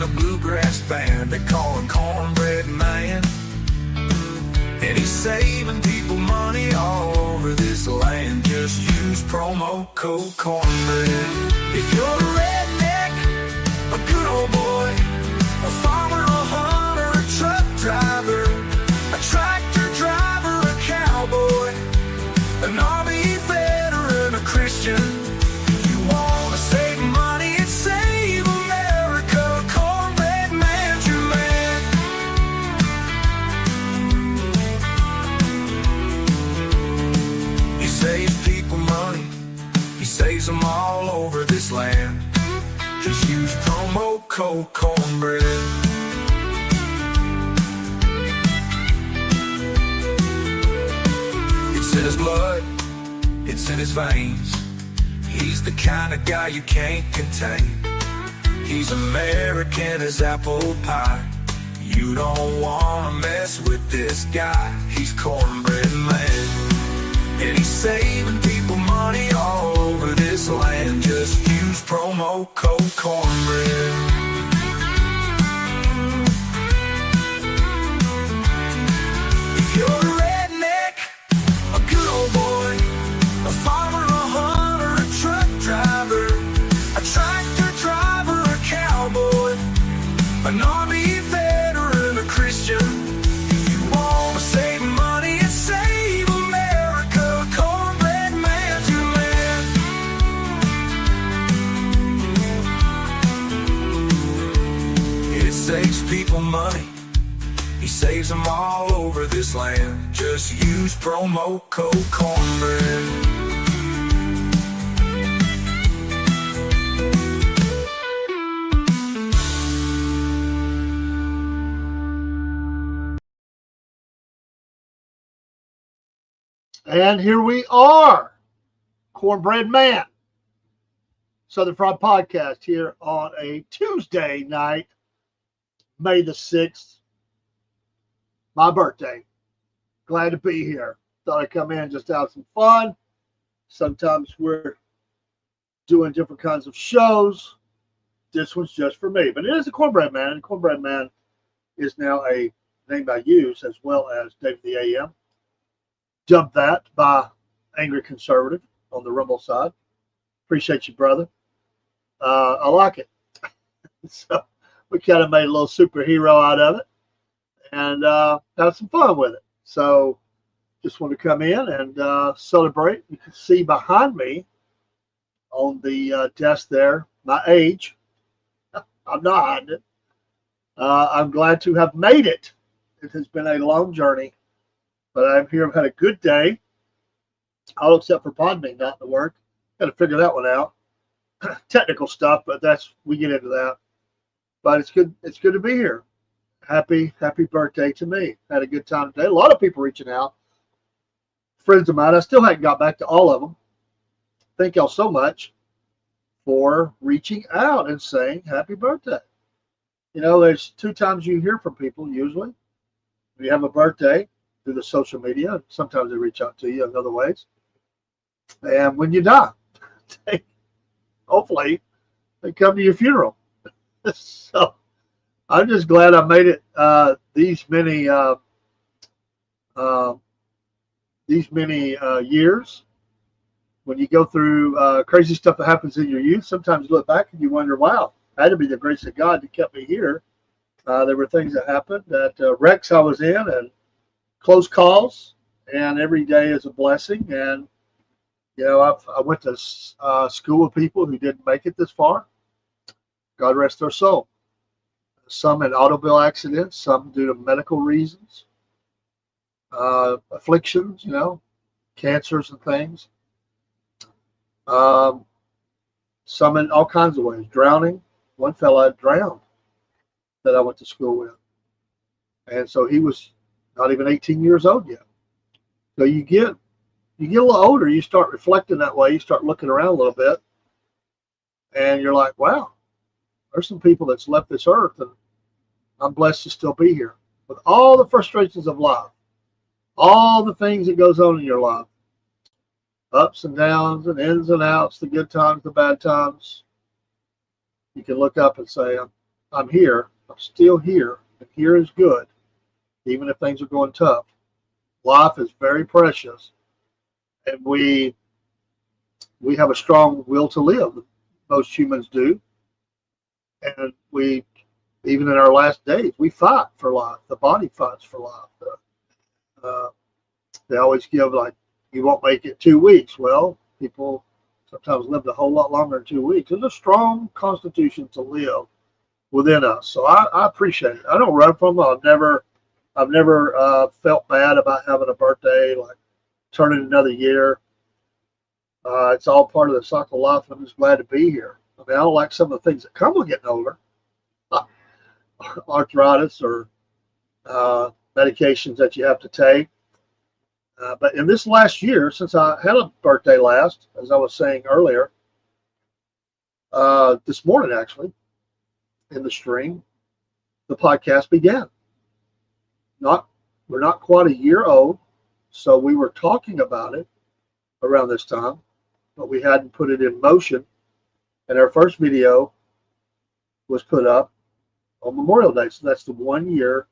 in a bluegrass band. They call him Cornbread Man. And he's saving people money all over this land. Just use promo code Cornbread. If you're a redneck, a good old boy, a farmer, a hunter, a truck driver, a tractor driver, a cowboy, an army veteran, a Christian, you want to save money and save America, Cornbread Man's your man. He saves people money, he saves them all over this land. Just use promo code Cornbread. It's in his blood, it's in his veins. He's the kind of guy you can't contain. He's American as apple pie. You don't wanna mess with this guy. He's Cornbread Man. And he's saving people money all over this land. Just use promo code Cornbread. If you're a redneck, a good old boy, a farmer, a hunter, a truck driver, a tractor driver, a cowboy, an army veteran, a Christian, you want to save money and save America, Cornbread Man's your man. It saves people money, he saves them all over this land. Just use promo code Cornbread. And here we are, Cornbread Man, Southern Fried Podcast, here on a Tuesday night, May the 6th, my birthday. Glad to be here. Thought I'd come in and just have some fun. Sometimes we're doing different kinds of shows. This one's just for me. But it is a Cornbread Man, and Cornbread Man is now a name I use, as well as David the AM. Dubbed that by Angry Conservative on the Rumble side. Appreciate you, brother. I like it. So we kind of made a little superhero out of it and had some fun with it. So just want to come in and celebrate. You can see behind me on the desk there my age. I'm not hiding it. I'm glad to have made it. It has been a long journey. But I'm here. I've had a good day, all except for Podbean not to work. Got to figure that one out. Technical stuff, but we get into that. But it's good. It's good to be here. Happy birthday to me. Had a good time today. A lot of people reaching out. Friends of mine. I still haven't got back to all of them. Thank y'all so much for reaching out and saying happy birthday. You know, there's 2 times you hear from people usually. When you have a birthday, through the social media. Sometimes they reach out to you in other ways. And when you die, hopefully they come to your funeral. So I'm just glad I made it these many years. When you go through crazy stuff that happens in your youth, sometimes you look back and you wonder, wow, it had to be the grace of God that kept me here. There were things that happened at wrecks I was in and close calls, and every day is a blessing. And you know, I went to school with people who didn't make it this far. God rest their soul. Some in automobile accidents, some due to medical reasons, afflictions, you know, cancers and things. Some in all kinds of ways. Drowning. One fella drowned that I went to school with, and so he was not even 18 years old yet. So you get a little older, you start reflecting that way, you start looking around a little bit, and you're like, wow, there's some people that's left this earth, and I'm blessed to still be here. With all the frustrations of life, all the things that goes on in your life, ups and downs and ins and outs, the good times, the bad times, you can look up and say, I'm here. I'm still here. And here is good, even if things are going tough. Life is very precious, and we have a strong will to live. Most humans do, and we, even in our last days, we fight for life. The body fights for life. Uh, they always give like, you won't make it 2 weeks. Well, people sometimes lived a whole lot longer than 2 weeks. There's a strong constitution to live within us. So I appreciate it. I don't run from it. I've never felt bad about having a birthday, like turning another year. It's all part of the cycle of life. I'm just glad to be here. I mean, I don't like some of the things that come with getting older, arthritis or medications that you have to take. But in this last year, since I had a birthday last, as I was saying earlier, this morning actually, in the stream, the podcast began. We're not quite a year old, so we were talking about it around this time, but we hadn't put it in motion. And our first video was put up on Memorial Day, so that's the 1 year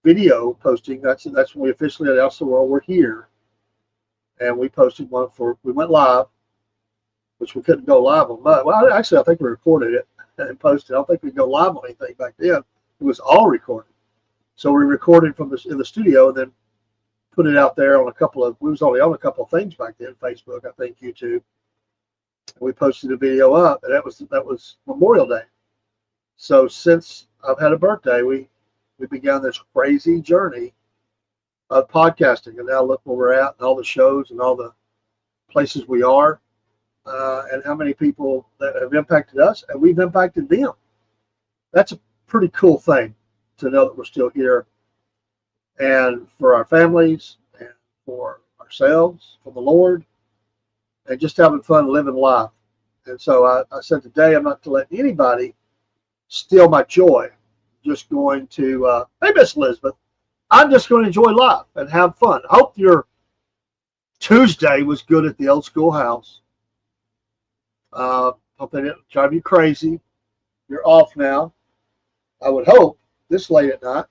video posting. That's when we officially announced the world we're here, and we posted one we went live, which we couldn't go live on. Well, actually, I think we recorded it and posted. I don't think we could go live on anything back then. It was all recorded. So we recorded in the studio and then put it out there on we was only on a couple of things back then, Facebook, I think, YouTube. And we posted a video up, and that was Memorial Day. So since I've had a birthday, we began this crazy journey of podcasting, and now look where we're at, and all the shows and all the places we are, and how many people that have impacted us, and we've impacted them. That's a pretty cool thing to know that we're still here, and for our families, and for ourselves, for the Lord, and just having fun living life. And so I said today, I'm not to let anybody steal my joy. Just going to, hey, Miss Elizabeth, I'm just going to enjoy life and have fun. I hope your Tuesday was good at the old schoolhouse. Hope they didn't drive you crazy. You're off now. I would hope this late at night,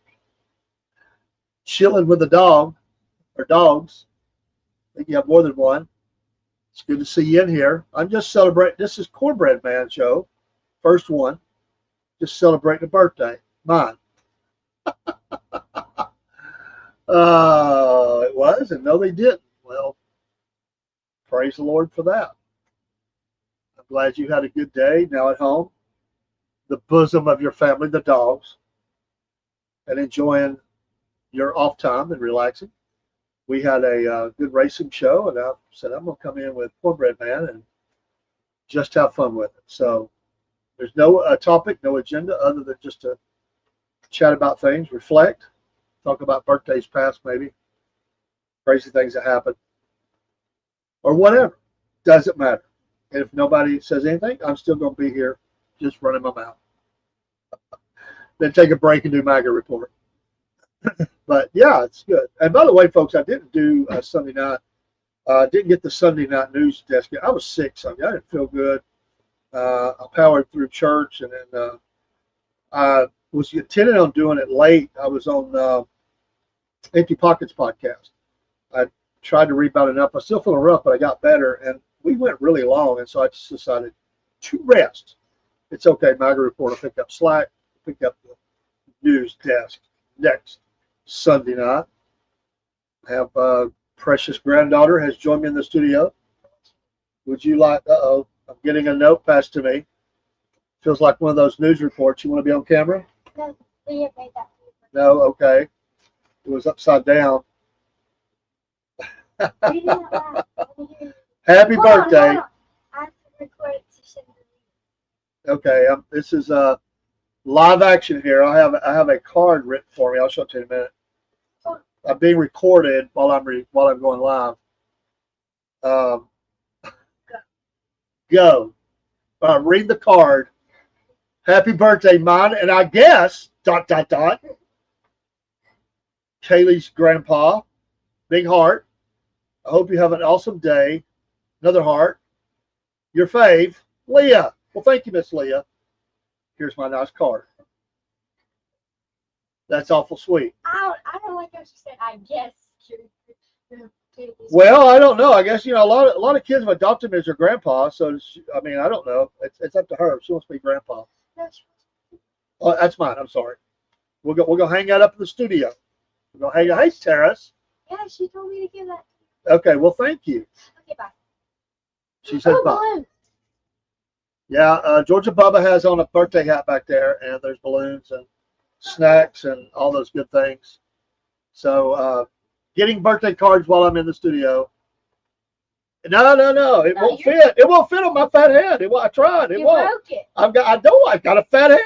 chilling with the dog or dogs. I think you have more than one. It's good to see you in here. I'm just celebrating. This is Cornbread Man Show, first one. Just celebrating a birthday, mine. It was, and no, they didn't. Well, praise the Lord for that. I'm glad you had a good day now at home, the bosom of your family, the dogs, and enjoying your off time and relaxing. We had a good racing show, and I said I'm going to come in with Cornbread Man and just have fun with it. So there's no topic, no agenda other than just to chat about things, reflect, talk about birthdays past, maybe crazy things that happen, or whatever. Doesn't matter. And if nobody says anything, I'm still going to be here just running my mouth. Then take a break and do MAGA report. But yeah, it's good. And by the way, folks, I didn't do Sunday night. Didn't get the Sunday night news desk. I was sick Sunday. I didn't feel good. I powered through church, and then I was intending on doing it late. I was on Empty Pockets podcast. I tried to rebound it up. I still feeling rough, but I got better, and we went really long, and so I just decided to rest. It's okay. MAGA report will pick up slack, pick up the news desk next Sunday night. I have precious granddaughter has joined me in the studio. Would you like? I'm getting a note passed to me. Feels like one of those news reports. You want to be on camera? No, we have made that. No, okay. It was upside down. Read it out loud. Let me hear you. Happy Hold on, birthday. hold on. I have to record it to send it. Okay, this is live action here. I have a card written for me. I'll show it to you in a minute. I'm being recorded while I'm going live. Go. Read the card. Happy birthday, mine, and I guess ... Kaylee's grandpa. Big heart. I hope you have an awesome day. Another heart. Your fave, Leah. Well, thank you, Miss Leah. Here's my nice card. That's awful sweet. I don't like how she said, I guess. Well, I don't know. I guess, a lot of kids have adopted him as their grandpa. So, I mean, I don't know. It's up to her if she wants to be grandpa. Oh, that's mine. I'm sorry. We'll go hang that up in the studio. We'll go hang it. Hey, Terrace. Yeah, she told me to give that. Okay, well, thank you. Okay, bye. She says bye. Balloons. Yeah, Georgia Bubba has on a birthday hat back there, and there's balloons and snacks and all those good things. So, getting birthday cards while I'm in the studio. No. It won't fit. It won't fit on my fat head. I tried. It won't. Broke it. I've got a fat head.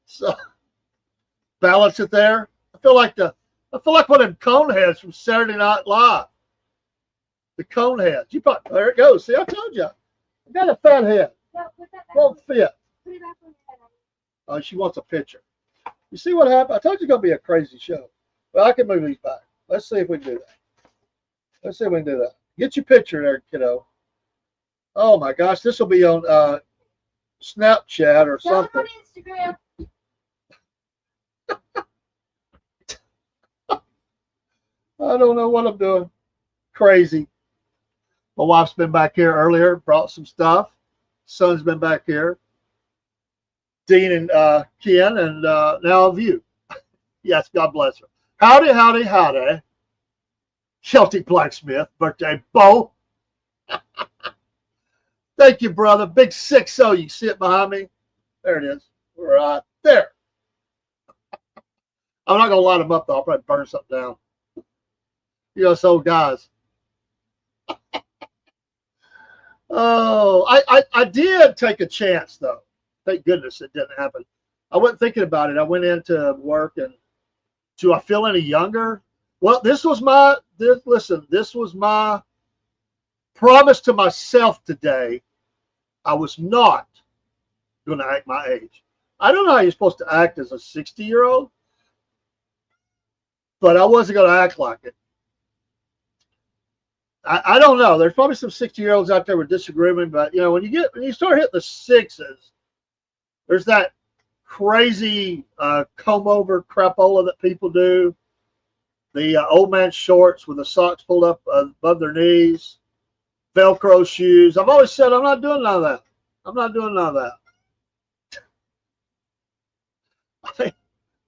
So balance it there. I feel like one of them cone heads from Saturday Night Live. The cone heads. There it goes. See, I told you. I got a fat head. No, put that back. Won't fit. Put it back on the head. Oh, she wants a picture. You see what happened? I told you it's going to be a crazy show. Well, I can move these back. Let's see if we can do that. Get your picture there, kiddo. Oh, my gosh. This will be on Snapchat or something. On Instagram. I don't know what I'm doing. Crazy. My wife's been back here earlier, brought some stuff. Son's been back here. Dean and Ken, and now of you. Yes, God bless her. Howdy. Celtic Blacksmith, birthday, Bo. Thank you, brother. Big 6-0. You see it behind me? There it is. Right there. I'm not going to light them up, though. I'll probably burn something down. Us old guys. Oh, I did take a chance, though. Thank goodness it didn't happen. I wasn't thinking about it. I went into work, and do I feel any younger? Well, this was my promise to myself today. I was not going to act my age. I don't know how you're supposed to act as a 60-year-old, but I wasn't going to act like it. I don't know. There's probably some 60-year-olds out there with disagreement, but when you start hitting the 60s, there's that crazy comb over crapola that people do. The old man shorts with the socks pulled up above their knees, Velcro shoes. I've always said I'm not doing none of that. I'm not doing none of that.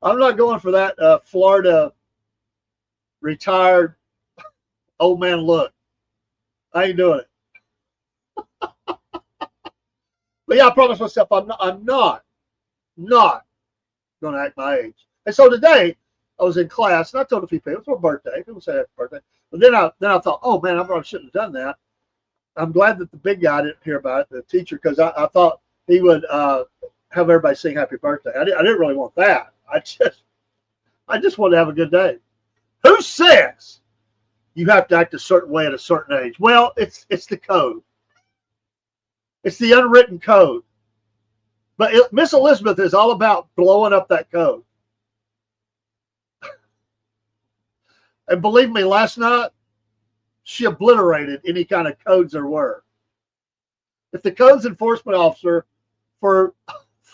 I'm not going for that Florida retired old man look. I ain't doing it. But yeah, I promised myself I'm not going to act my age. And so today I was in class, and I told a few people, it's my birthday. People say happy birthday. But then I thought, oh man, I probably shouldn't have done that. I'm glad that the big guy didn't hear about it, the teacher, because I thought he would have everybody sing happy birthday. I didn't really want that. I just wanted to have a good day. Who says you have to act a certain way at a certain age? Well, it's the code. It's the unwritten code. But Miss Elizabeth is all about blowing up that code. And believe me, last night, she obliterated any kind of codes there were. If the codes enforcement officer for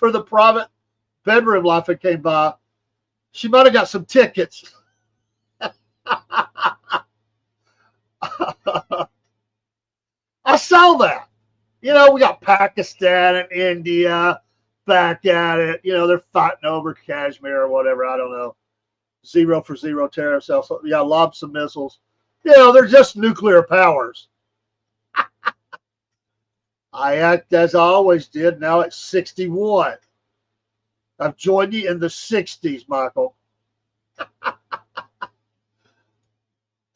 the private bedroom life that came by, she might have got some tickets. I saw that. We got Pakistan and India back at it. They're fighting over Kashmir or whatever. I don't know. 0 for 0 tariffs. Yeah, lob some missiles. They're just nuclear powers. I act as I always did. Now it's 61. I've joined you in the 60s, Michael.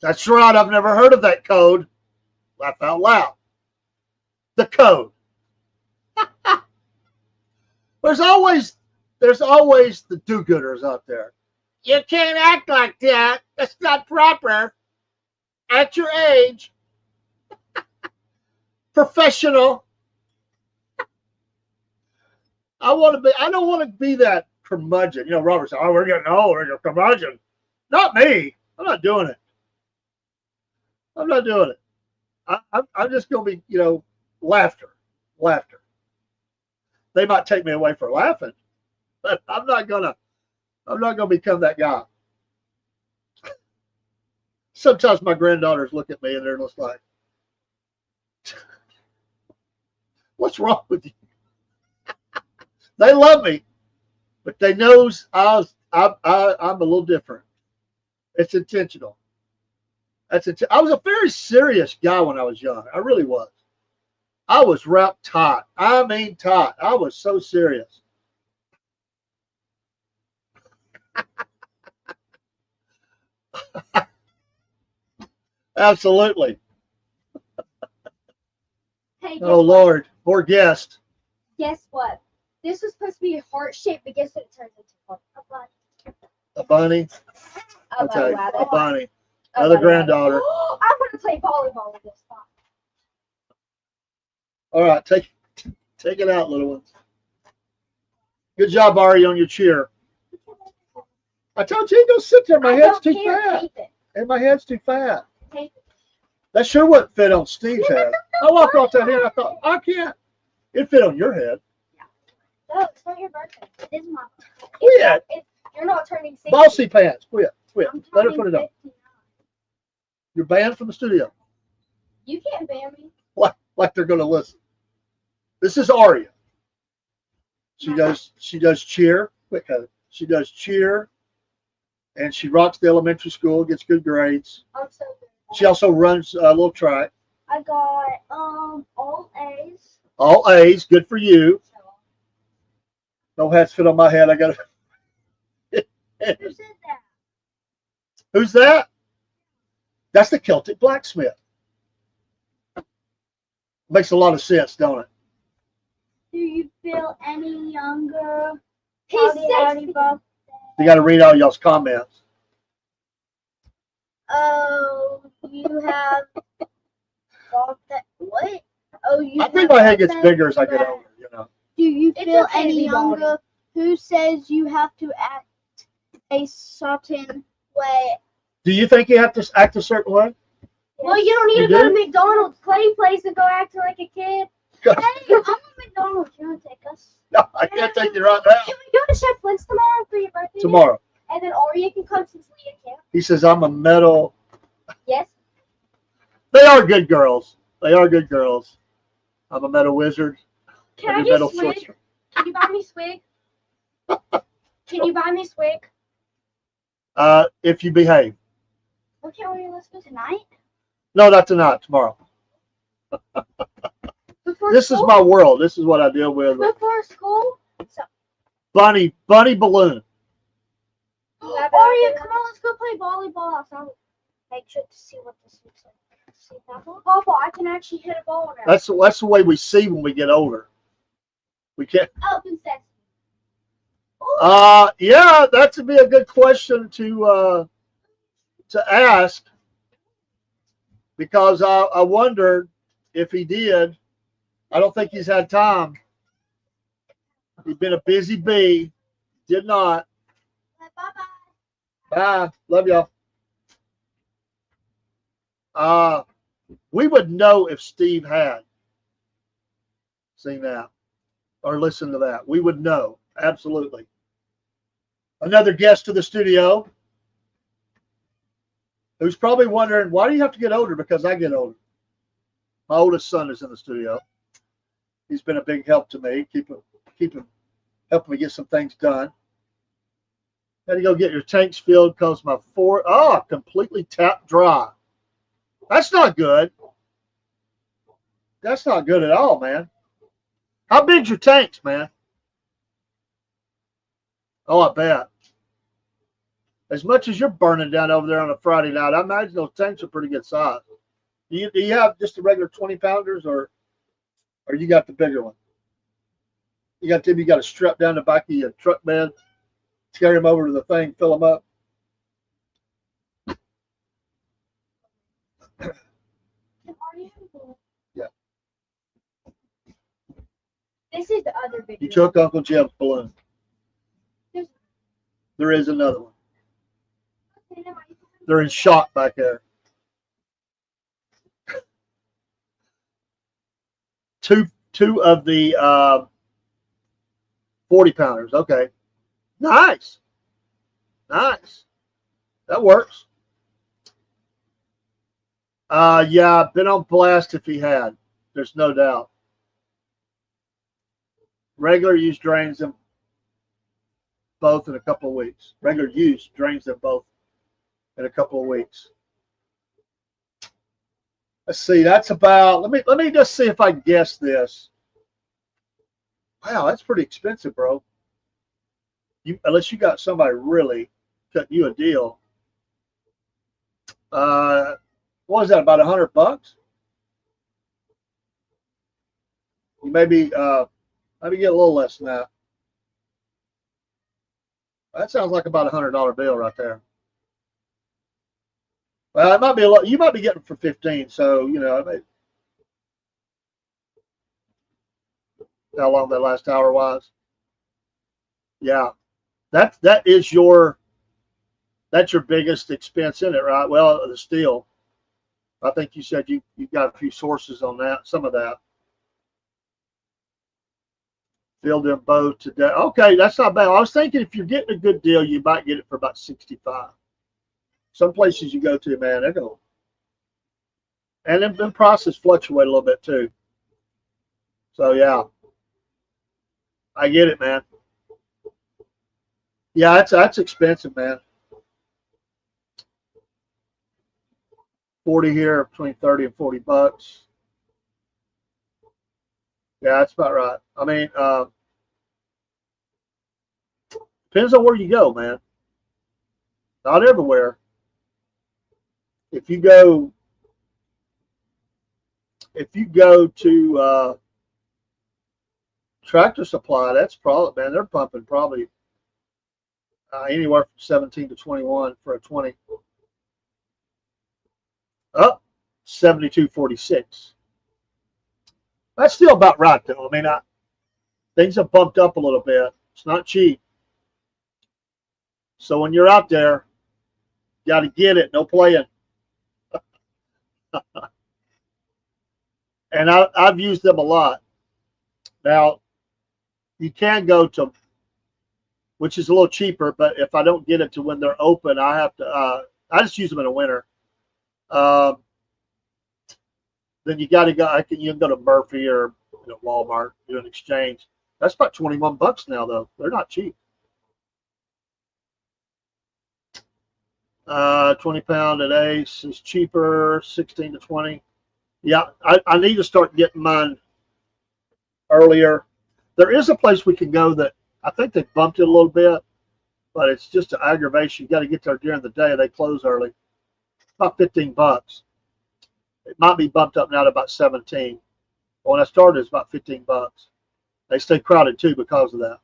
That's right. I've never heard of that code. Laugh out loud. The code. There's always the do-gooders out there. You can't act like that. That's not proper. At your age. Professional. I don't want to be that curmudgeon. Robert said, oh, we're getting old. We're a curmudgeon. Not me. I'm not doing it. I'm not doing it. I'm just going to be, laughter. They might take me away for laughing, but I'm not gonna become that guy. Sometimes my granddaughters look at me and they're just like, "What's wrong with you?" They love me, but they knows I'm a little different. It's intentional. I was a very serious guy when I was young. I really was. I was wrapped tight. I mean tight. I was so serious. Absolutely. Hey, Oh Lord, more guests. guess what? This was supposed to be heart shaped, but guess what it turns into? A bunny. Okay, a bunny. Another granddaughter. I want to play volleyball with this spot. All right, take it out, little ones. Good job, Ari, on your cheer. I told you, go sit there. My head's too fat. And my head's too fat. That sure wouldn't fit on Steve's head. I walked off that head. I thought, I can't. It fit on your head. No, it's not your birthday. It is my birthday. Quit. You're not turning 60. Bossy pants. Quit. I'm Let her put it on. 59. You're banned from the studio. You can't ban me. Like they're going to listen. This is Aria. She does cheer. Quick, she does cheer, and she rocks the elementary school. Gets good grades. I'm so good. She also runs a little track. I got all A's. All A's. Good for you. No hats fit on my head. I got it. Who said that? Who's that? That's the Celtic blacksmith. Makes a lot of sense, don't it? Do you feel any younger? He's You got to read all y'all's comments. Oh, you have thought that what? Oh, you. I think my head gets bigger as I get older. You know. Do you feel any younger? Who says you have to act a certain way? Do you think you have to act a certain way? Well, you don't need You to go do? to McDonald's play place and go acting like a kid. Hey, I'm at McDonald's. You want to take us? No, I can't take you right now. Can we go to Chef Flint's tomorrow for your birthday? Tomorrow. And then Aria can come since Leah can't. He says I'm a metal. Yes. They are good girls. They are good girls. I'm a metal wizard. Can I'm I a get metal swig? sorcerer. Can you buy me swig? Can you buy me swig? If you behave. Okay, Aria, let's go tonight. No, not tonight. Tomorrow. Before This school? is my world. This is what I deal with. Before school? So, Bunny balloon. Aria, come on, let's go play volleyball outside. Make sure to see what this looks like. See that ball? Papa, I can actually hit a ball now. That's the way we see when we get older. We can't. Open sesame. Yeah, that would be a good question to ask, because I wondered if he did. I don't think he's had time. He's been a busy bee. Did not. Bye-bye. Bye. Love y'all. We would know if Steve had seen that or listened to that. We would know. Absolutely. Another guest to the studio who's probably wondering, why do you have to get older? Because I get older. My oldest son is in the studio. He's been a big help to me, helping me get some things done. Had to go get your tanks filled because my completely tapped dry. That's not good. That's not good at all, man. How big's your tanks, man? Oh, I bet. As much as you're burning down over there on a Friday night, I imagine those tanks are pretty good size. Do you have just the regular 20-pounders, or you got the bigger one? You got to strap down the back of your truck bed, carry them over to the thing, fill them up. Yeah. This is the other video. You took Uncle Jim's balloon. There is another one. They're in shock back there. two of the 40 pounders. Okay. Nice. Nice. That works. Yeah, been on blast if he had. There's no doubt. Regular use drains them both in a couple of weeks. Regular use drains them both in a couple of weeks. Let's see. That's about. Let me just see if I can guess this. Wow, that's pretty expensive, bro. Unless you got somebody really cutting you a deal. What was that? About $100? You maybe get a little less than that. That sounds like about $100 bill right there. Well, it might be a lot. You might be getting for 15. So how long that last hour was. Yeah, that's your biggest expense in it, right? Well, the steel. I think you said you got a few sources on that. Some of that. Filled them both today. Okay, that's not bad. I was thinking if you're getting a good deal, you might get it for about 65. Some places you go to, man, they're going to. And then prices fluctuate a little bit too. So yeah, I get it, man. Yeah, that's expensive, man. 40 here, between 30 and $40. Yeah, that's about right. I mean, depends on where you go, man. Not everywhere. If you go to Tractor Supply, that's probably, man, they're pumping probably anywhere from 17 to 21 for a 20. Up 72.46. That's still about right, though. I mean, things have bumped up a little bit. It's not cheap. So when you're out there, you got to get it. No playing. And I've used them a lot. Now, you can go to, which is a little cheaper, but if I don't get it to when they're open, I have to. I just use them in the winter. Then you got to go. You can go to Murphy or Walmart, do an exchange. That's about $21 now, though. They're not cheap. 20 pound at Ace is cheaper, 16 to 20. Yeah, I need to start getting mine earlier. There is a place we can go that I think they bumped it a little bit, but it's just an aggravation. You got to get there during the day. They close early. About $15. It might be bumped up now to about 17. But when I started, it's about $15. They stay crowded too because of that.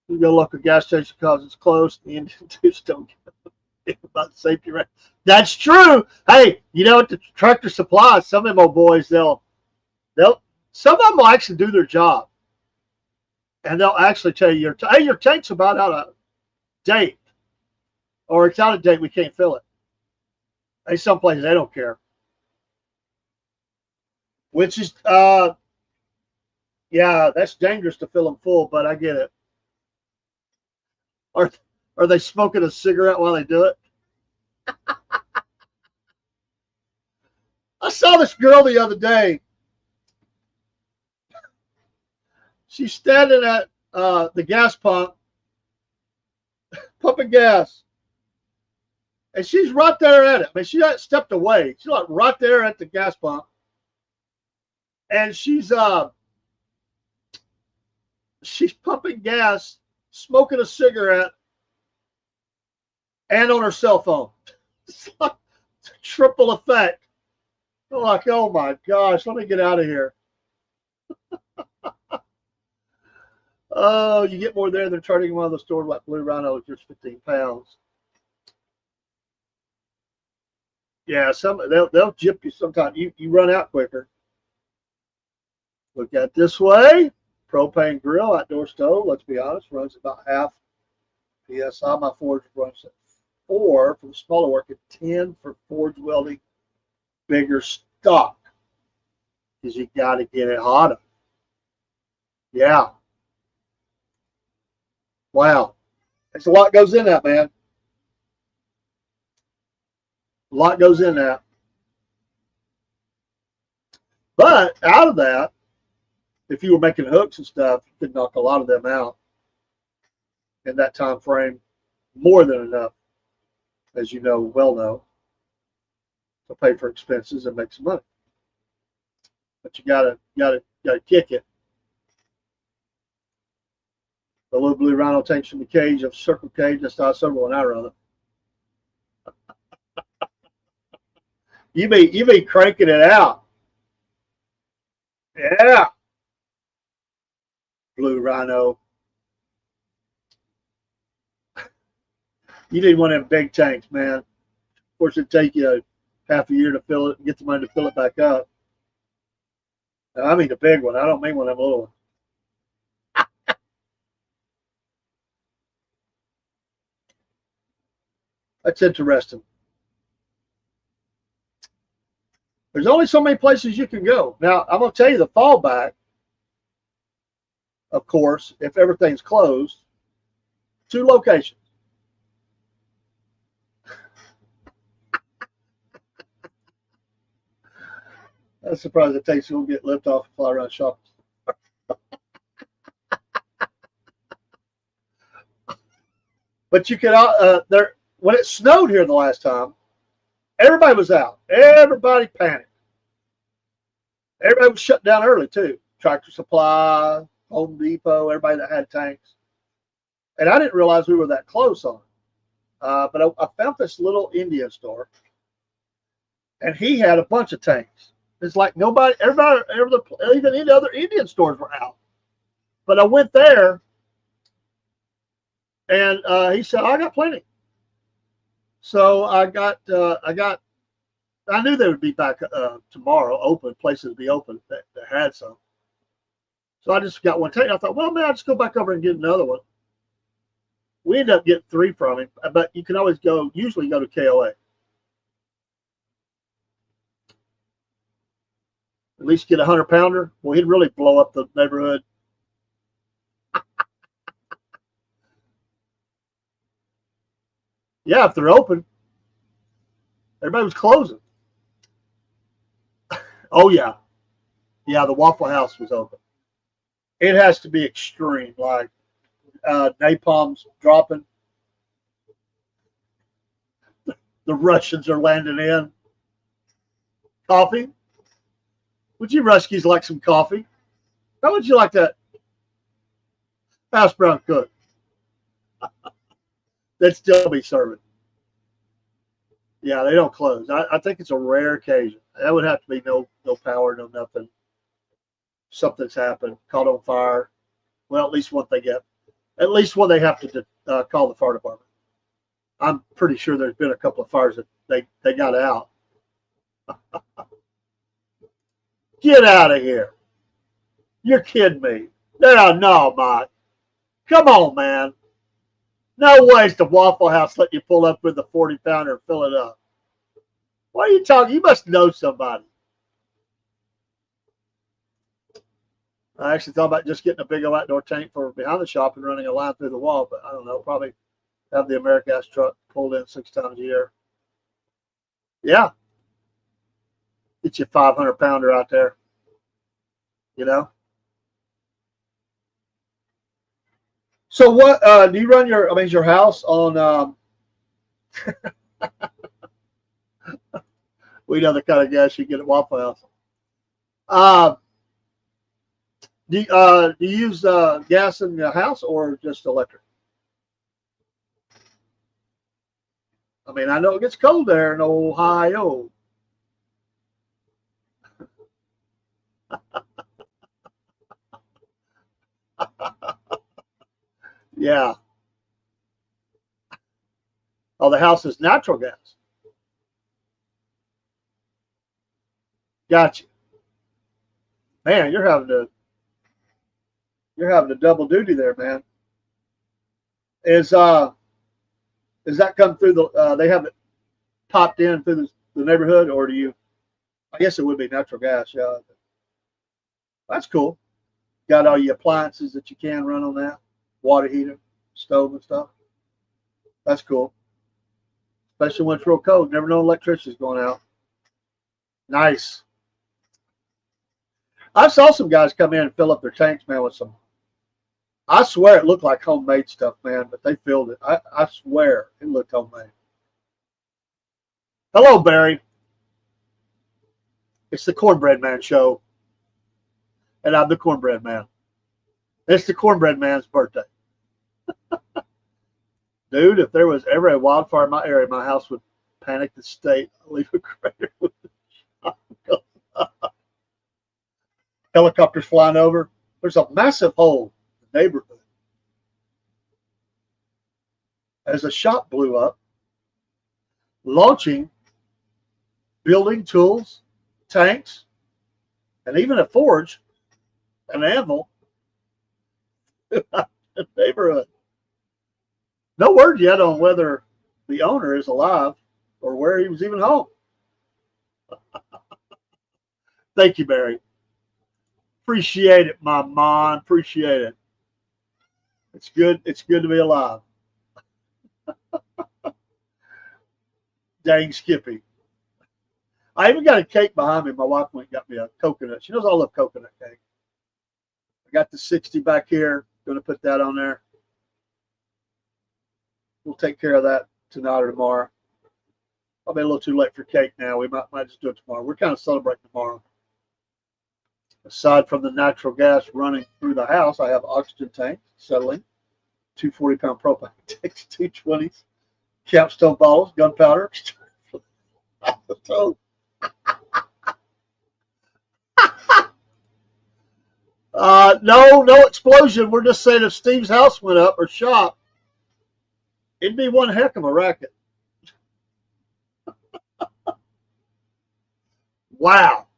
You go look at a gas station because it's closed. The Indian dudes don't give about the safety rate. That's true. Hey, at the Tractor Supply, some of them old boys, some of them will actually do their job, and they'll actually tell you, hey, your tank's about out of date, or it's out of date. We can't fill it. Hey, some places they don't care, which is yeah, that's dangerous to fill them full, but I get it. Are they smoking a cigarette while they do it? I saw this girl the other day. She's standing at the gas pump, pumping gas. And she's right there at it. I mean, she hasn't stepped away. She's like right there at the gas pump. And she's pumping gas, smoking a cigarette, and on her cell phone. It's like a triple effect. I'm like, oh my gosh, let me get out of here. Oh, you get more there than charging one of the stores like Blue Rhino, just 15 pounds. Yeah, they'll jip you sometimes. You run out quicker. Look at this way. Propane grill, outdoor stove, let's be honest, runs about half PSI. My forge runs at 4 for the smaller work, at 10 for forge welding, bigger stock. because you got to get it hotter. Yeah. Wow. There's a lot goes in that, man. A lot goes in that. But out of that, if you were making hooks and stuff, you could knock a lot of them out in that time frame, more than enough, as you know, well know, to pay for expenses and make some money. But you gotta kick it. The little blue rhino takes from the cage of circle cage. That's how several and I run it. You be cranking it out. Yeah. Blue rhino. You need one of them big tanks, man. Of course, it'd take you half a year to fill it, get the money to fill it back up. Now, I mean the big one. I don't mean one of them little ones. That's interesting. There's only so many places you can go. Now, I'm going to tell you the fallback, of course, if everything's closed, 2 locations. I'm surprised it takes you to get lift off and fly around shopping. But you could, there, when it snowed here the last time, everybody was out. Everybody panicked. Everybody was shut down early, too. Tractor Supply, Home Depot, everybody that had tanks. And I didn't realize we were that close on it. But I found this little Indian store, and he had a bunch of tanks. It's like nobody, everybody, even any other Indian stores were out. But I went there, and he said, "I got plenty." So I knew they would be back tomorrow, open, places to be open that had some. So I just got one tank. I thought, well, man, I'll just go back over and get another one. We ended up getting 3 from him, but you can always usually go to KOA. At least get a 100-pounder. Well, he'd really blow up the neighborhood. Yeah, if they're open. Everybody was closing. Oh, yeah. Yeah, the Waffle House was open. It has to be extreme, like napalm's dropping. The Russians are landing in. Coffee? Would you Ruskies like some coffee? How would you like that? House brown cook. They'd still be serving. Yeah, they don't close. I think it's a rare occasion. That would have to be no power, no nothing. Something's happened, caught on fire. Well, at least one they get. At least one they have to call the fire department. I'm pretty sure there's been a couple of fires that they got out. Get out of here. You're kidding me. No, Mike. Come on, man. No ways the Waffle House let you pull up with a 40-pounder and fill it up. What are you talking? You must know somebody. I actually thought about just getting a big old outdoor tank for behind the shop and running a line through the wall, but I don't know. Probably have the AmeriGas truck pulled in 6 times a year. Yeah. Get you a 500-pounder out there. You know? So what do you run your house on we know the kind of gas you get at Waffle House. Do you use gas in the house or just electric? I mean, I know it gets cold there in Ohio. Yeah. Oh, the house is natural gas. Gotcha. Man, you're having to double duty there, man. Is that come through the they have it popped in through the neighborhood, or do you? I guess it would be natural gas, yeah. That's cool. Got all your appliances that you can run on that. Water heater, stove and stuff. That's cool. Especially when it's real cold. Never know electricity's going out. Nice. I saw some guys come in and fill up their tanks, man, with some. I swear it looked like homemade stuff, man, but they filled it. I swear it looked homemade. Hello, Barry. It's the Cornbread Man Show, and I'm the Cornbread Man. It's the Cornbread Man's birthday. Dude, if there was ever a wildfire in my area, my house would panic the state. Leave a crater with the helicopters flying over. There's a massive hole in the neighborhood. As a shop blew up, launching building tools, tanks, and even a forge, an anvil, in the neighborhood. No word yet on whether the owner is alive or where he was even home. Thank you, Barry. Appreciate it, my man. Appreciate it. It's good. It's good to be alive. Dang Skippy. I even got a cake behind me. My wife went and got me a coconut. She knows I love coconut cake. I got the 60 back here. Going to put that on there. We'll take care of that tonight or tomorrow. I'll be a little too late for cake now. We might just do it tomorrow. We're kind of celebrating tomorrow. Aside from the natural gas running through the house, I have oxygen tanks settling, 2 40-pound propane tanks, 2 20s, capstone bottles, gunpowder. No explosion. We're just saying if Steve's house went up or shop, it'd be one heck of a racket. Wow.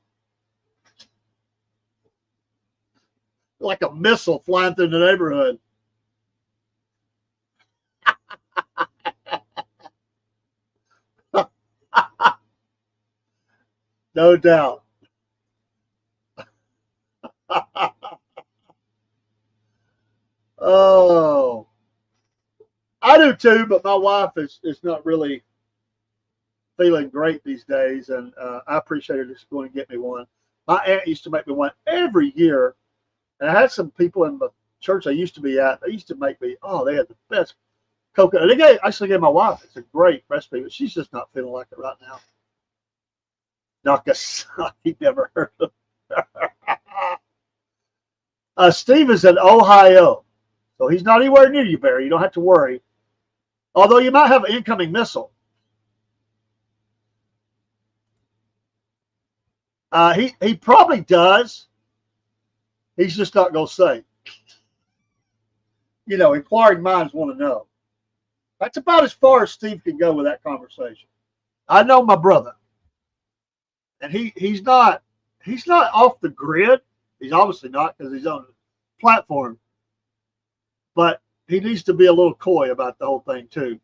Like a missile flying through the neighborhood. No doubt. Oh, I do too, but my wife is not really feeling great these days, and I appreciate her just going to get me one. My aunt used to make me one every year, and I had some people in the church I used to be at. They used to make me. Oh, they had the best coconut. They actually gave my wife. It's a great recipe, but she's just not feeling like it right now. Nagasaki, never heard of. Steve is in Ohio, so he's not anywhere near you, Barry. You don't have to worry. Although you might have an incoming missile. He probably does. He's just not going to say. You know, inquiring minds want to know. That's about as far as Steve can go with that conversation. I know my brother, and he's not off the grid. He's obviously not because he's on a platform. But he needs to be a little coy about the whole thing too.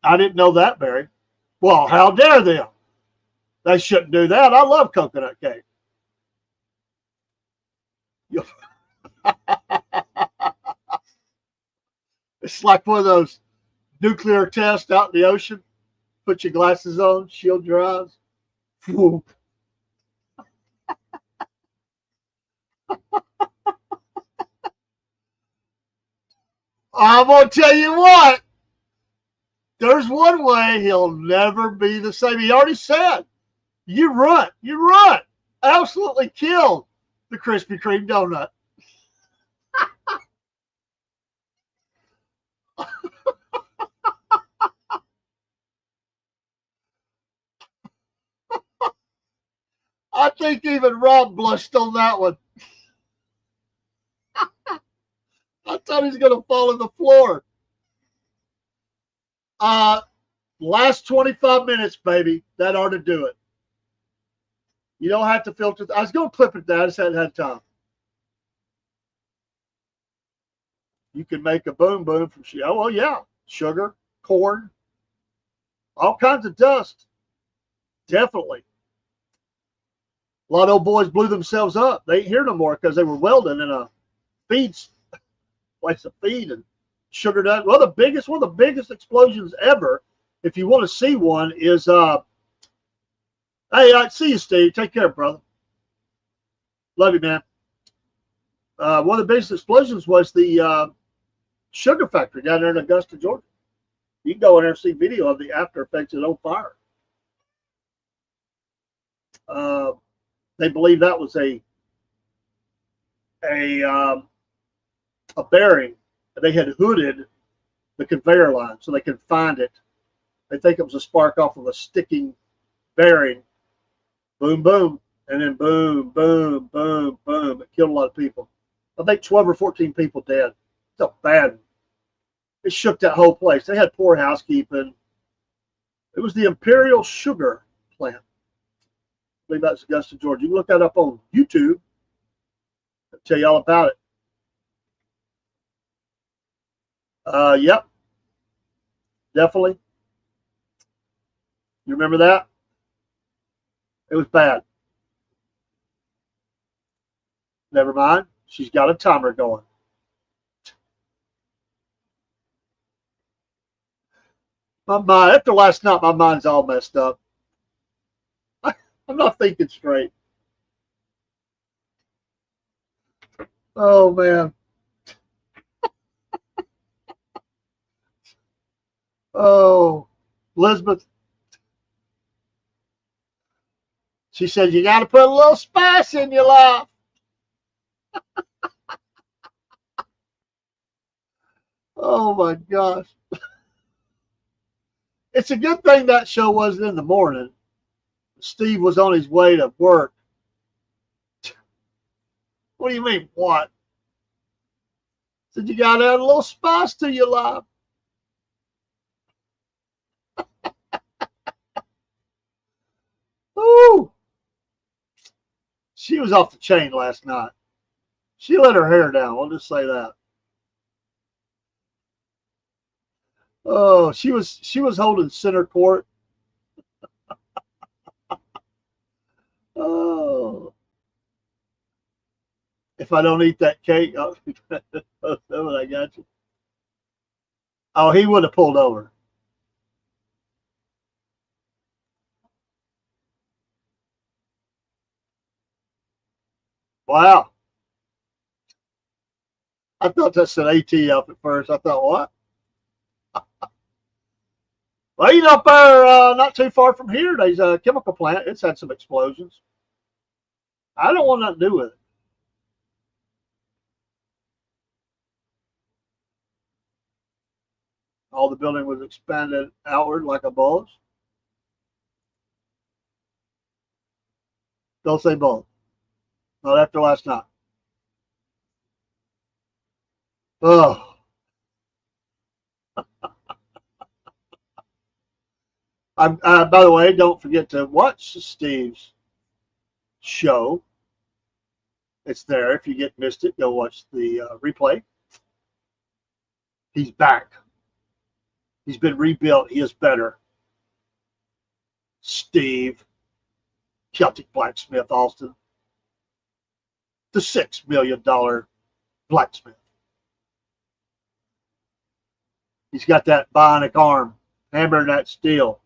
I didn't know that, Barry. Well, how dare them? They shouldn't do that. I love coconut cake. It's like one of those nuclear tests out in the ocean. Put your glasses on, shield your eyes. I'm going to tell you what. There's one way he'll never be the same. He already said, you run. Absolutely kill the Krispy Kreme donut. I think even Rob blushed on that one. I thought he's going to fall on the floor. Last 25 minutes, baby. That ought to do it. You don't have to filter. I was going to clip it down. I just hadn't had time. You can make a boom boom from sugar. Oh, well, yeah. Sugar, corn, all kinds of dust. Definitely. A lot of old boys blew themselves up. They ain't here no more because they were welding in a place of feed and sugar dust. Well, one of the biggest explosions ever, if you want to see one, is hey, I see you, Steve. Take care, brother. Love you, man. One of the biggest explosions was the sugar factory down there in Augusta, Georgia. You can go in there and see video of the after effects of it on fire. They believe that was a bearing. They had hooded the conveyor line so they could find it. They think it was a spark off of a sticking bearing. Boom, boom, and then boom, boom, boom, boom. It killed a lot of people. I think 12 or 14 people dead. It's a bad one. It shook that whole place. They had poor housekeeping. It was the Imperial Sugar Plant. I believe that's Augusta, Georgia. You can look that up on YouTube. I'll tell you all about it. Yep. Definitely. You remember that? It was bad. Never mind. She's got a timer going. My mind, after last night, my mind's all messed up. I'm not thinking straight. Oh, man. Oh, Elizabeth. She said, you got to put a little spice in your life. Oh, my gosh. It's a good thing that show wasn't in the morning. Steve was on his way to work. What do you mean, what? Said, you got to add a little spice to your life. Ooh. She was off the chain last night. She let her hair down. I'll just say that. Oh, she was holding center court. Oh, if I don't eat that cake, oh, I got you. Oh, he would have pulled over. Wow. I thought that said AT up at first. I thought, what? Well, you know, up there, not too far from here, there's a chemical plant. It's had some explosions. I don't want nothing to do with it. All the building was expanded outward like a bulge. Don't say bulge. Not after last night. Oh. By the way, don't forget to watch Steve's show. It's there. If you missed it, go watch the replay. He's back. He's been rebuilt. He is better. Steve, Celtic Blacksmith, Austin. The $6 million blacksmith. He's got that bionic arm, hammering that steel.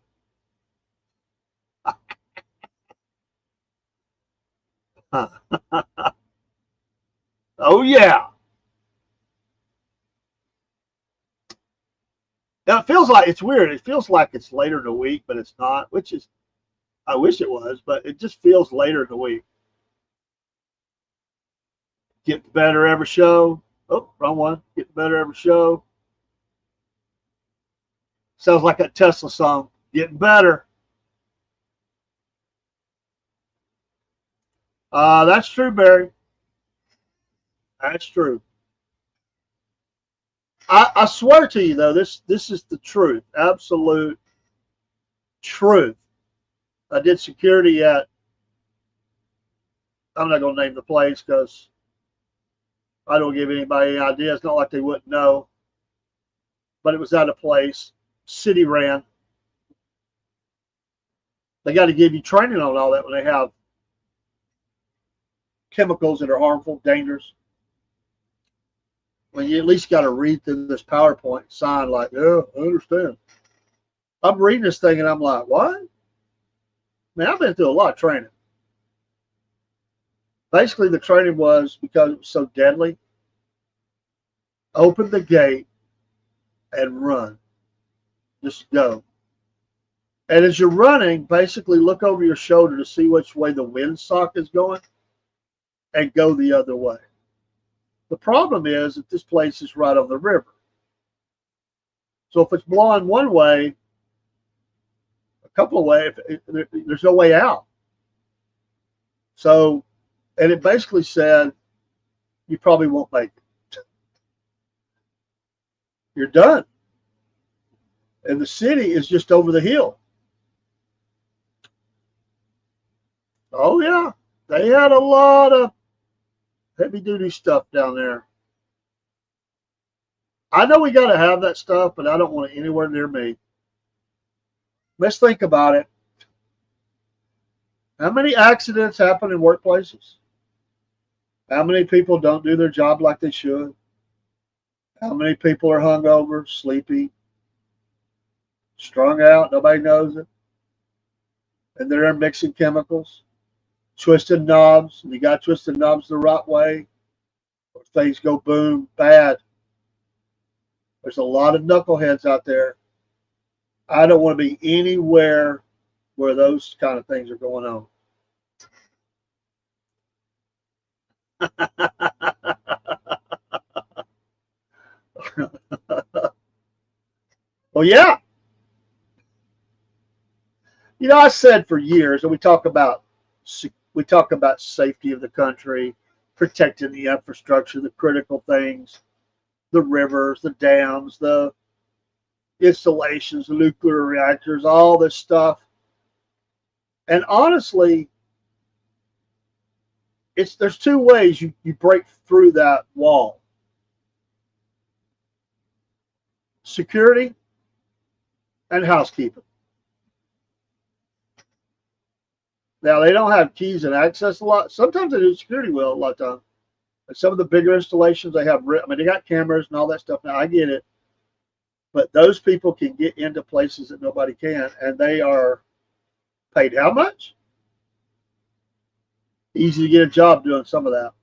Oh, yeah. Now, it feels like, it's weird. It feels like it's later in the week, but it's not, which is, I wish it was, but it just feels later in the week. Get better every show. Oh, wrong one. Get better every show. Sounds like a Tesla song. Getting better. That's true, Barry. That's true. I swear to you, though, this is the truth. Absolute truth. I did security at, I'm not going to name the place because I don't give anybody any idea. It's not like they wouldn't know. But it was at a place, city ran. They got to give you training on all that when they have chemicals that are harmful, dangerous. Well, you at least got to read through this PowerPoint sign like, yeah, I understand. I'm reading this thing and I'm like, what? Man, I've been through a lot of training. Basically, the training was because it was so deadly, open the gate and run. Just go. And as you're running, basically look over your shoulder to see which way the windsock is going and go the other way. The problem is that this place is right on the river. So if it's blowing one way, a couple of ways, there's no way out. So, and it basically said, you probably won't make it. You're done. And the city is just over the hill. Oh, yeah. They had a lot of heavy duty stuff down there. I know we got to have that stuff, but I don't want it anywhere near me. Let's think about it. How many accidents happen in workplaces? How many people don't do their job like they should? How many people are hungover, sleepy, strung out, nobody knows it? And they're mixing chemicals, twisting knobs, and you got twisted knobs the right way, or things go boom, bad. There's a lot of knuckleheads out there. I don't want to be anywhere where those kind of things are going on. Well, yeah. You know, I said for years, and we talk about safety of the country, protecting the infrastructure, the critical things, the rivers, the dams, the installations, the nuclear reactors, all this stuff. And honestly, there's two ways you break through that wall. Security and housekeeping. Now, they don't have keys and access a lot. Sometimes they do security well a lot of times. And some of the bigger installations, they have, I mean, they got cameras and all that stuff. Now, I get it. But those people can get into places that nobody can, and they are paid how much? Easy to get a job doing some of that.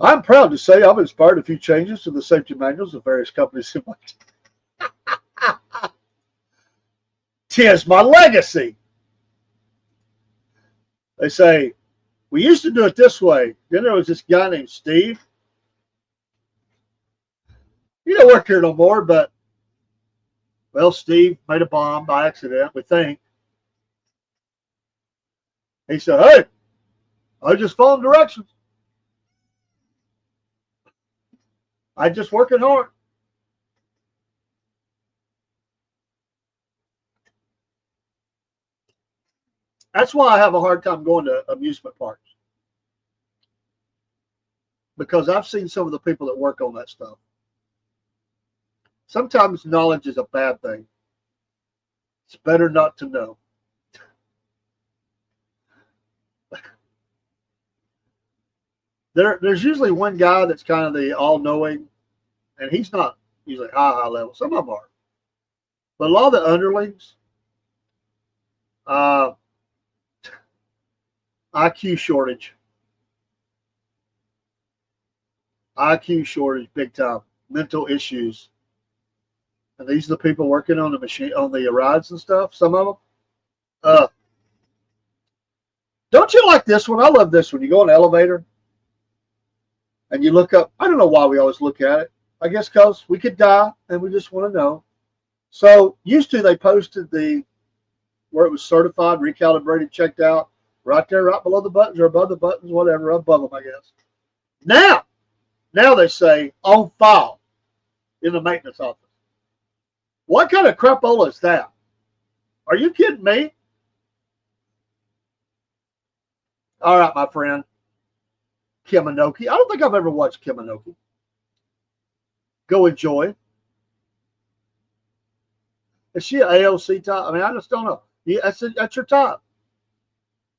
I'm proud to say I've inspired a few changes to the safety manuals of various companies in my Tis my legacy. They say, we used to do it this way. Then there was this guy named Steve. He don't work here no more, but, well, Steve made a bomb by accident, we think. He said, hey, I just followed directions. I just working hard. That's why I have a hard time going to amusement parks. Because I've seen some of the people that work on that stuff. Sometimes knowledge is a bad thing. It's better not to know. There's usually one guy that's kind of the all-knowing, and he's not usually high level. Some of them are. But a lot of the underlings, IQ shortage. IQ shortage, big time. Mental issues. And these are the people working on the machine, on the rides and stuff. Some of them. Don't you like this one? I love this one. You go in an elevator and you look up. I don't know why we always look at it. I guess because we could die and we just want to know. So used to they posted where it was certified, recalibrated, checked out, right there, right below the buttons or above the buttons, whatever, above them, I guess. Now they say on file in the maintenance office. What kind of crapola is that? Are you kidding me? All right, my friend. Kiminoki. I don't think I've ever watched Kiminoki. Go enjoy. Is she an AOC type? I mean, I just don't know. Yeah, that's your type.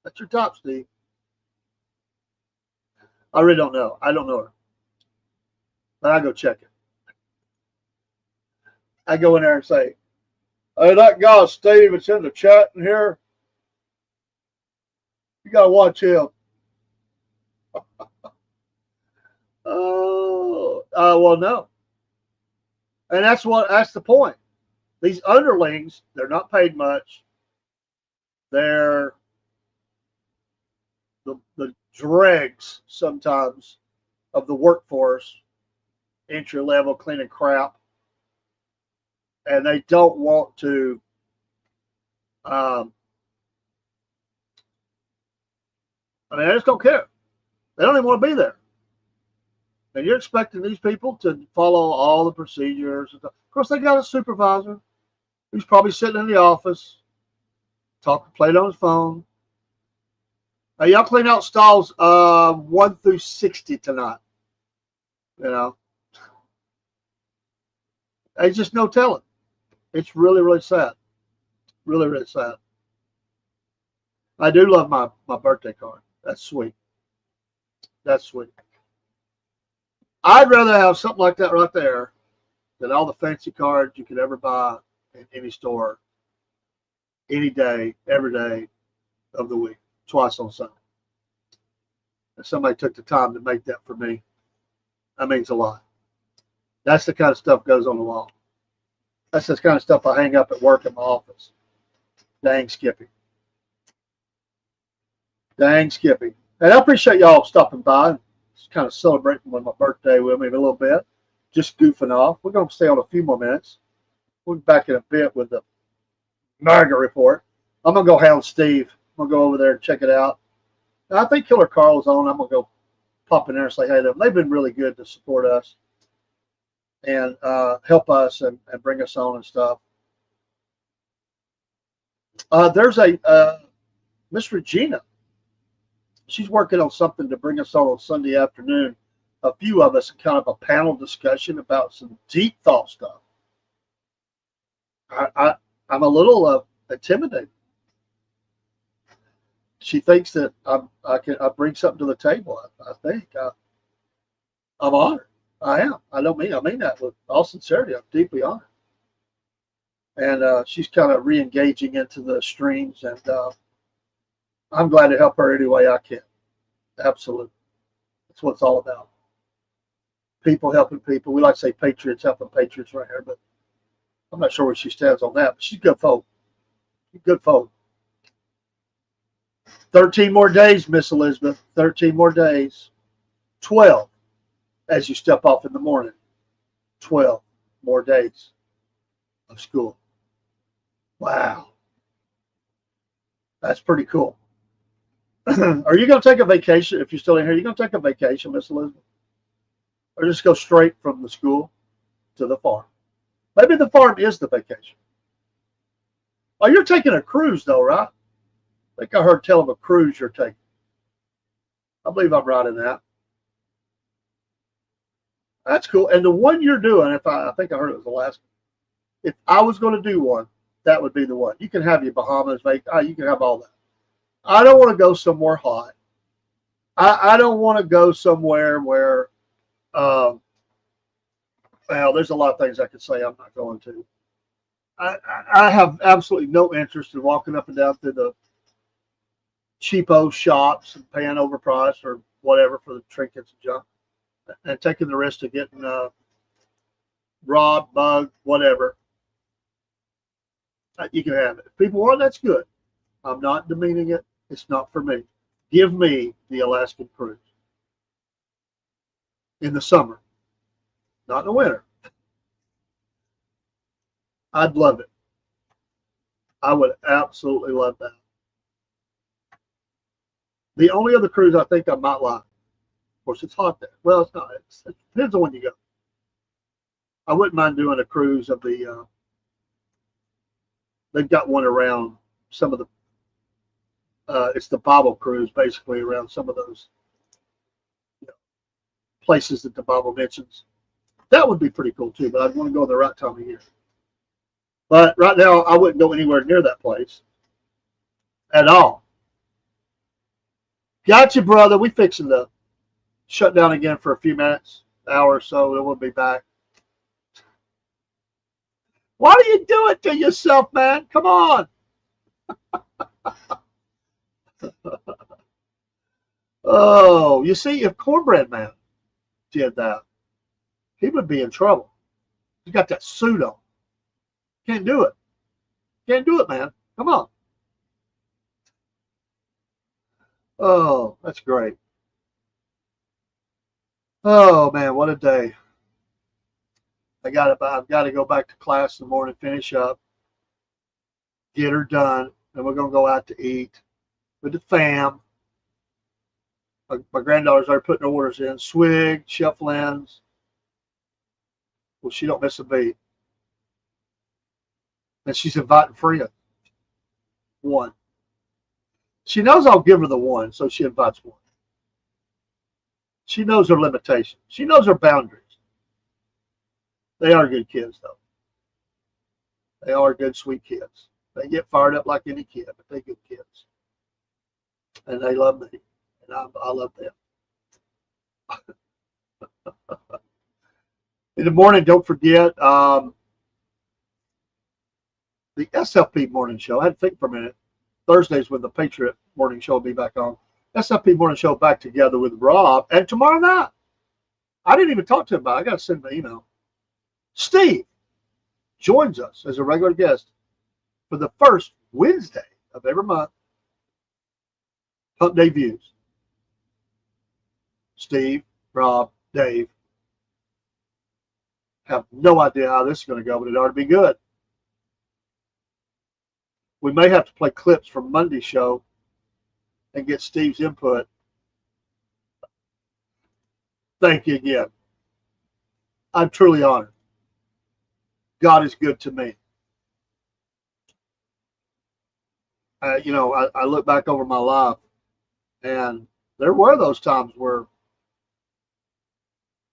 That's your top, Steve. I really don't know. I don't know her. But I go check it. I go in there and say, hey, that guy, Steve, it's in the chat in here. You got to watch him. Oh, well, no. And that's the point. These underlings, they're not paid much. They're the dregs sometimes of the workforce, entry level, cleaning crap. And they don't want to they just don't care. They don't even want to be there. And you're expecting these people to follow all the procedures. Of course, they got a supervisor who's probably sitting in the office, playing on his phone. Y'all clean out stalls 1 through 60 tonight. You know, there's just no telling. It's really, really sad. Really, really sad. I do love my birthday card. That's sweet. That's sweet. I'd rather have something like that right there than all the fancy cards you could ever buy in any store, any day, every day of the week, twice on Sunday. If somebody took the time to make that for me, that means a lot. That's the kind of stuff goes on the wall. That's the kind of stuff I hang up at work in my office. Dang, Skippy. Dang, Skippy. And I appreciate y'all stopping by, just kind of celebrating with my birthday with me a little bit, just goofing off. We're going to stay on a few more minutes. We'll be back in a bit with the MAGA report. I'm going to go hound Steve. I'm going to go over there and check it out. Now, I think Killer Carl is on. I'm going to go pop in there and say hey to them. They've been really good to support us and help us and bring us on and stuff. There's a Miss Regina. She's working on something to bring us on Sunday afternoon. A few of us, kind of a panel discussion about some deep thought stuff. I'm a little intimidated. She thinks that I bring something to the table. I think I'm honored. I am. I mean that with all sincerity. I'm deeply honored. And she's kind of re-engaging into the streams, and I'm glad to help her any way I can. Absolutely. That's what it's all about. People helping people. We like to say patriots helping patriots right here, but I'm not sure where she stands on that. But she's good folk. Good folk. 13 more days, Miss Elizabeth. 13 more days. 12 as you step off in the morning. 12 more days of school. Wow. That's pretty cool. Are you going to take a vacation if you're still in here? Are you going to take a vacation, Miss Elizabeth? Or just go straight from the school to the farm? Maybe the farm is the vacation. Oh, you're taking a cruise, though, right? I think I heard tell of a cruise you're taking. I believe I'm right in that. That's cool. And the one you're doing, I think I heard it was Alaska. If I was going to do one, that would be the one. You can have your Bahamas, you can have all that. I don't want to go somewhere hot. I don't want to go somewhere where, well, there's a lot of things I could say I'm not going to. I have absolutely no interest in walking up and down through the cheapo shops and paying overpriced or whatever for the trinkets and junk and taking the risk of getting robbed, mugged, whatever. You can have it. If people want, that's good. I'm not demeaning it. It's not for me. Give me the Alaskan cruise in the summer, not in the winter. I'd love it. I would absolutely love that. The only other cruise I think I might like, of course, it's hot there. Well, it's not. It depends on when you go. I wouldn't mind doing a cruise of the. They've got one around some of the. It's the Bible cruise, basically around some of those places that the Bible mentions. That would be pretty cool too, but I'd want to go at the right time of year. But right now, I wouldn't go anywhere near that place at all. Got you, brother. We fixing to shut down again for a few minutes, hour or so, then we'll be back. Why do you do it to yourself, man? Come on. Oh, you see, if Cornbread Man did that, he would be in trouble. He's got that suit on. Can't do it. Can't do it, man. Come on. Oh, that's great. Oh man, what a day. I've got to go back to class in the morning, finish up, get her done, and we're gonna go out to eat with the fam. My granddaughters are putting orders in. Swig, Chef Lynn's. Well, she don't miss a beat. And she's inviting Freya. One. She knows I'll give her the one, so she invites one. She knows her limitations. She knows her boundaries. They are good kids, though. They are good, sweet kids. They get fired up like any kid, but they're good kids. And they love me. And I love them. In the morning, don't forget the SFP morning show. I had to think for a minute. Thursdays when the Patriot morning show will be back on. SFP morning show back together with Rob. And tomorrow night, I didn't even talk to him about it. I got to send him an email. Steve joins us as a regular guest for the first Wednesday of every month. Hump Day Views. Steve, Rob, Dave have no idea how this is going to go, but it ought to be good. We may have to play clips from Monday's show and get Steve's input. Thank you again. I'm truly honored. God is good to me. I look back over my life, and there were those times where a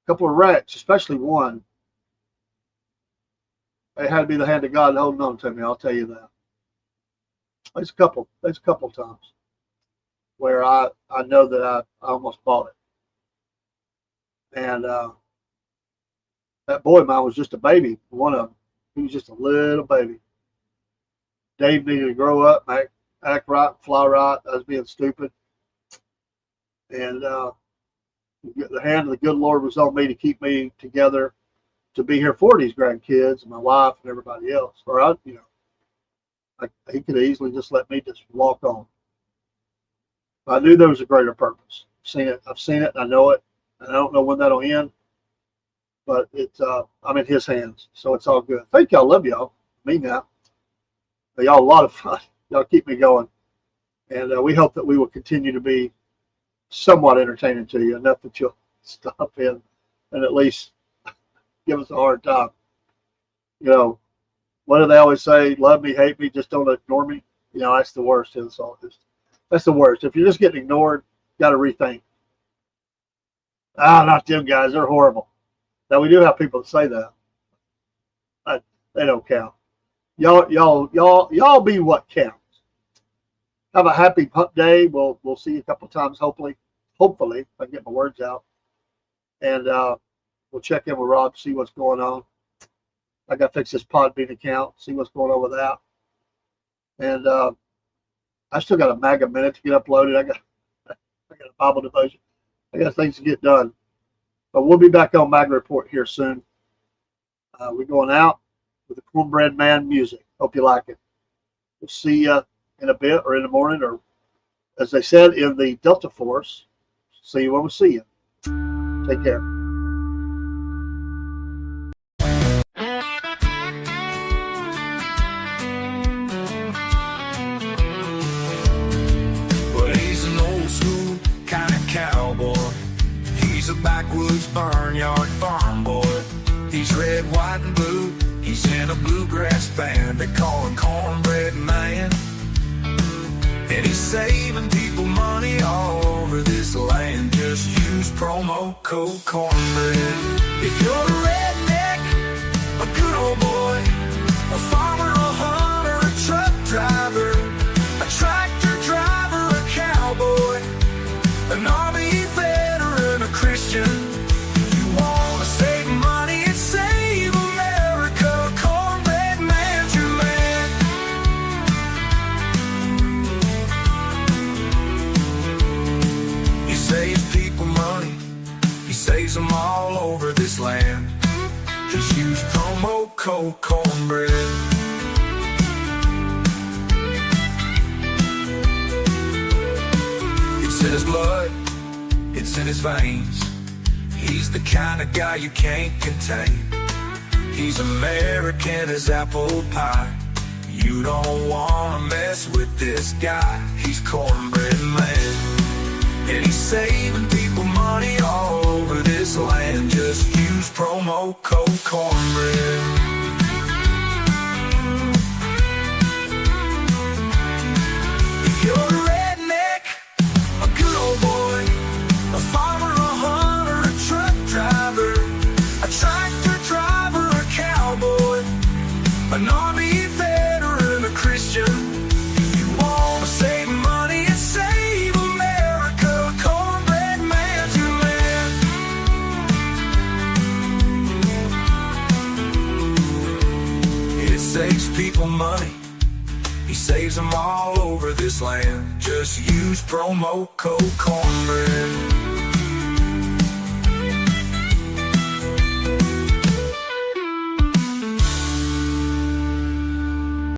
couple of wrecks, especially one, it had to be the hand of God holding on to me. I'll tell you that. There's a couple times where I know that I almost bought it. And that boy of mine was just a baby. One of them, he was just a little baby. Dave needed to grow up, act right, fly right. I was being stupid. And the hand of the good Lord was on me to keep me together, to be here for these grandkids and my wife and everybody else. Or he could have easily just let me just walk on. I knew there was a greater purpose. I've seen it, and I know it, and I don't know when that'll end. But I'm in His hands, so it's all good. Thank y'all. Love y'all. Me now. Y'all a lot of fun. Y'all keep me going, and we hope that we will continue to be somewhat entertaining to you, enough that you'll stop in and at least give us a hard time. What do they always say? Love me, hate me, just don't ignore me. That's the worst. That's the worst. If you're just getting ignored, got to rethink. Not them guys. They're horrible. Now we do have people that say that. They don't count. Y'all be what counts. Have a happy hump day. We'll see you a couple of times, hopefully, if I get my words out. And we'll check in with Rob, see what's going on. I got to fix this Podbean account, see what's going on with that. And I still got a MAGA minute to get uploaded. I got a Bible devotion. I got things to get done. But we'll be back on MAGA Report here soon. We're going out with the Cornbread Man music. Hope you like it. We'll see you in a bit, or in the morning, or as they said in the Delta Force, see you when we see you. Take care. Backwoods barnyard farm boy. He's red, white, and blue. He's in a bluegrass band. They call him Cornbread Man. And he's saving people money all over this land. Just use promo code Cornbread. If you're a redneck, a good old boy, a farmer, a hunter, a truck driver, a tractor driver, a cowboy, Christian. You wanna save money and save America. Cornbread Man's your man. He saves people money. He saves them all over this land. Just use promo code Cornbread. It's in his blood, it's in his veins. He's the kind of guy you can't contain. He's American as apple pie. You don't wanna mess with this guy. He's Cornbread Man, and he's saving people money all over this land. Just use promo code Cornbread. If you're a redneck, a good old boy, a farmer, a hunter, a truck driver, a tractor driver, a cowboy, an army veteran, a Christian, you wanna save money and save America. Cornbread Man's your man. It saves people money. He saves them all over this land. Just use promo code Cornbread.